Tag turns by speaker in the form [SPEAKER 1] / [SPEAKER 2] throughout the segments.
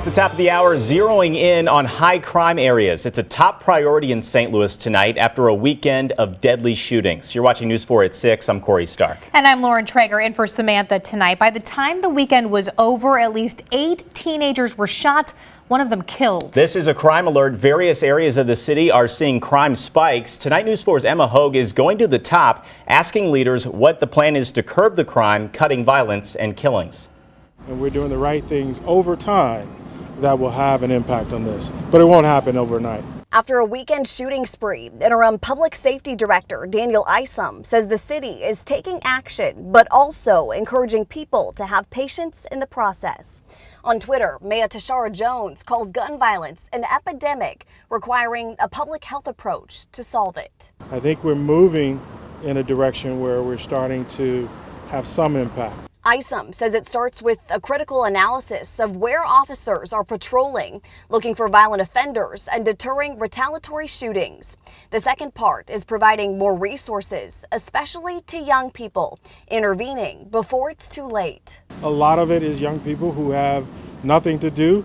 [SPEAKER 1] The top of the hour, zeroing in on high crime areas. It's a top priority in St. Louis tonight after a weekend of deadly shootings. You're watching News 4 at 6. I'm Corey Stark.
[SPEAKER 2] And I'm Lauren Traeger in for Samantha tonight. By the time the weekend was over, at least 8 teenagers were shot, one of them killed. This is a crime alert. Various areas of the city are seeing crime spikes. Tonight, News 4's Emma Hogue is going to the top, asking leaders what the plan is to curb the crime, cutting violence and killings.
[SPEAKER 3] And we're doing the right things over time that will have an impact on this, but it won't happen overnight.
[SPEAKER 4] After a weekend shooting spree, interim public safety director Daniel Isom says the city is taking action, but also encouraging people to have patience in the process. On Twitter, Maya Tashara Jones calls gun violence an epidemic, requiring a public health approach to solve it.
[SPEAKER 3] I think we're moving in a direction where we're starting to have some impact.
[SPEAKER 4] Isom says it starts with a critical analysis of where officers are patrolling, looking for violent offenders and deterring retaliatory shootings. The second part is providing more resources, especially to young people, intervening before it's too late.
[SPEAKER 3] A lot of it is young people who have nothing to do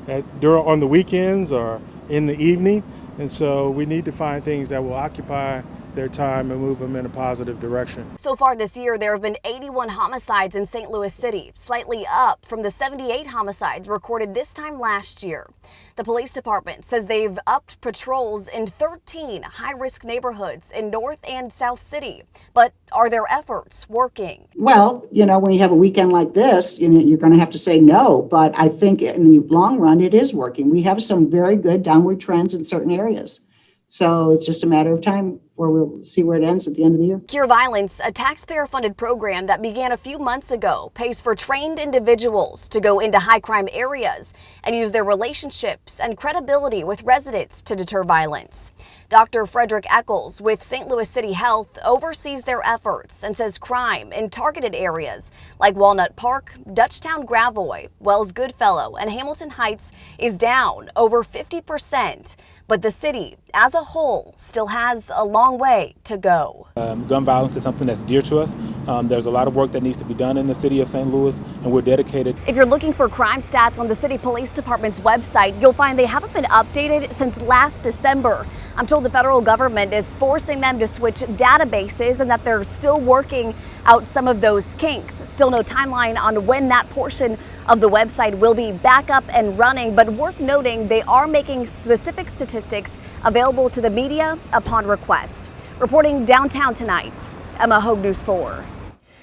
[SPEAKER 3] on the weekends or in the evening, and so we need to find things that will occupy their time and move them in a positive direction.
[SPEAKER 4] So far this year, there have been 81 homicides in St. Louis City, slightly up from the 78 homicides recorded this time last year. The police department says they've upped patrols in 13 high-risk neighborhoods in North and South City. But are their efforts working?
[SPEAKER 5] Well, when you have a weekend like this, you're going to have to say no. But I think in the long run, it is working. We have some very good downward trends in certain areas. So it's just a matter of time where we'll see where it ends at the end of the year.
[SPEAKER 4] Cure Violence, a taxpayer-funded program that began a few months ago, pays for trained individuals to go into high-crime areas and use their relationships and credibility with residents to deter violence. Dr. Frederick Eccles with St. Louis City Health oversees their efforts and says crime in targeted areas like Walnut Park, Dutchtown Gravois, Wells Goodfellow, and Hamilton Heights is down over 50%. But the city as a whole still has a long way to go.
[SPEAKER 6] Gun violence is something that's dear to us. There's a lot of work that needs to be done in the city of St. Louis, and we're dedicated.
[SPEAKER 4] If you're looking for crime stats on the city police department's website, you'll find they haven't been updated since last December. I'm told the federal government is forcing them to switch databases and that they're still working out some of those kinks. Still no timeline on when that portion of the website will be back up and running, but worth noting they are making specific statistics available to the media upon request. Reporting downtown tonight, Emma Hogue, News 4.